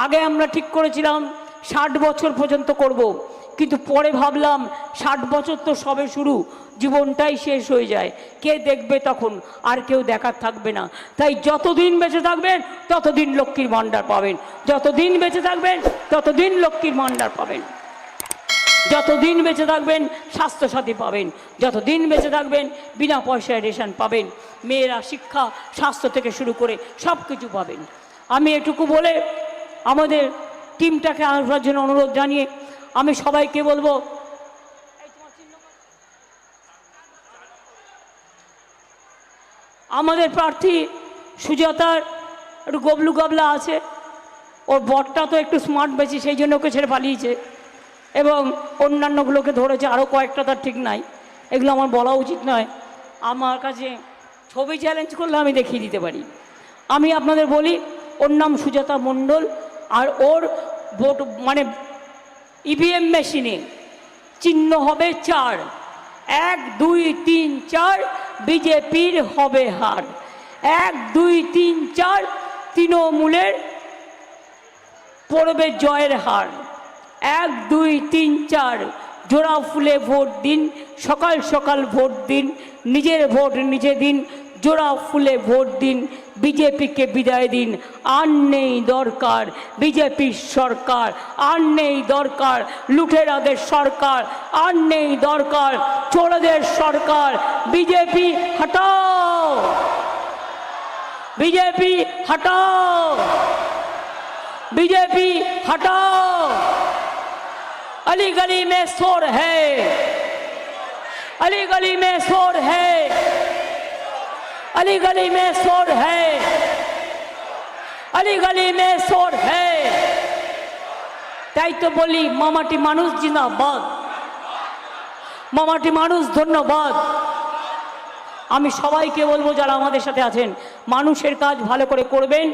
আগে আমরা ঠিক করেছিলাম 60 বছর পর্যন্ত করব, কিন্তু পরে ভাবলাম 60 বছর তো সবে শুরু, জীবনটাই শেষ হয়ে যায়, কে দেখবে তখন? আর কেউ দেখার থাকবে না। তাই যতদিন বেঁচে থাকবেন ততদিন লক্ষ্মীর ভাণ্ডার পাবেন, যতদিন বেঁচে থাকবেন ততদিন লক্ষ্মীর ভাণ্ডার পাবেন, যতদিন বেঁচে থাকবেন স্বাস্থ্যসাথী পাবেন, যতদিন বেঁচে থাকবেন বিনা পয়সায় রেশন পাবেন, মেয়েরা শিক্ষা স্বাস্থ্য থেকে শুরু করে সব কিছু পাবেন। আমি এটুকু বলে আমাদের টিমটাকে আসবার জন্য অনুরোধ জানিয়ে আমি সবাইকে বলবো, আমাদের প্রার্থী সুজাতার একটু গবলু গাবলা আছে, ওর বরটা তো একটু স্মার্ট বেশি, সেই জন্য ওকে ছেড়ে পালিয়েছে, এবং অন্যান্যগুলোকে ধরেছে, আরও কয়েকটা তার ঠিক নাই, এগুলো আমার বলা উচিত নয়। আমার কাছে ছবি চ্যালেঞ্জ করলে আমি দেখিয়ে দিতে পারি। আমি আপনাদের বলি, ওর নাম সুজাতা মণ্ডল, আর ওর ভোট মানে ইভিএম মেশিনে চিহ্ন হবে 4, 1 2 3 4, বিজেপির হবে হার। 1 2 3 4, তৃণমূলের পড়বে জয়ের হার। 1 2 3 4, জোড়া ফুলে ভোট দিন, সকাল সকাল ভোট দিন, নিজের ভোট নিজে দিন, জোড়া ফুলে ভোট দিন, বিজেপিকে বিদায় দিন। আর নেই দরকার বিজেপির সরকার, আর নেই দরকার লুটেরাদের সরকার, আর নেই দরকার চোরদের সরকার। বিজেপি হটাও, বিজেপি হটাও, बीजेपी हटाओ। अली गली में शोर है, अली गली में शोर है, अली गली में शोर है, अली गली में शोर है। তাই তো বলি মামাটি মানুষ জিন্দাবাদ, মামাটি মানুষ ধন্যবাদ। আমি সবাইকে বলবো যারা আমাদের সাথে আছেন, মানুষের কাজ ভালো করে করবেন,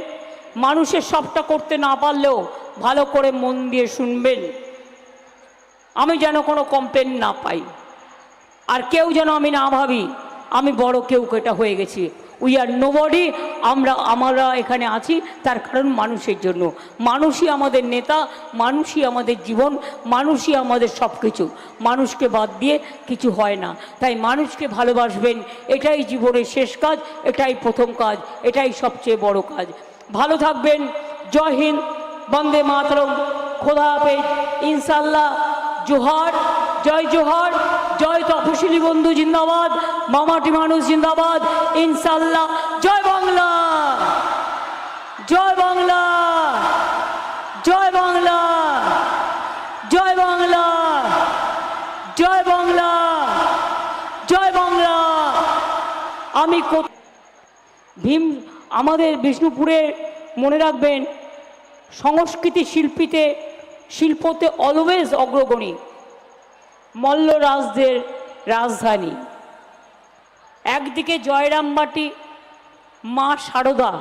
মানুষের সবটা করতে না পারলেও ভালো করে মন দিয়ে শুনবেন। আমি যেন কোনো কমপ্লেন না পাই, আর কেউ যেন আমি না ভাবি আমি বড় কেউ কেটা হয়ে গেছি। We are nobody. আমরা এখানে আছি তার কারণ মানুষের জন্য। মানুষই আমাদের নেতা, মানুষই আমাদের জীবন, মানুষই আমাদের সব কিছু। মানুষকে বাদ দিয়ে কিছু হয় না। তাই মানুষকে ভালোবাসবেন, এটাই জীবনের শেষ কাজ, এটাই প্রথম কাজ, এটাই সবচেয়ে বড় কাজ। ভালো থাকবেন। জয় হিন্দ, বন্দে মাতরম, খোদা হাফেজ, ইনশাল্লাহ, জোহার, জয় জোহার, জয় তপশিলি বন্ধু জিন্দাবাদ, মামাটি মানুষ জিন্দাবাদ, ইনশাল্লাহ। জয় বাংলা, জয় বাংলা, জয় বাংলা, জয় বাংলা, জয় বাংলা, জয় বাংলা। আমি ভীম আমাদের বিষ্ণুপুরে মনে রাখবেন, সংস্কৃতি শিল্পতে অলওয়েজ অগ্রগণী, মল্লরাজদের রাজধানী। একদিকে জয়রামবাটি, মা সারদা,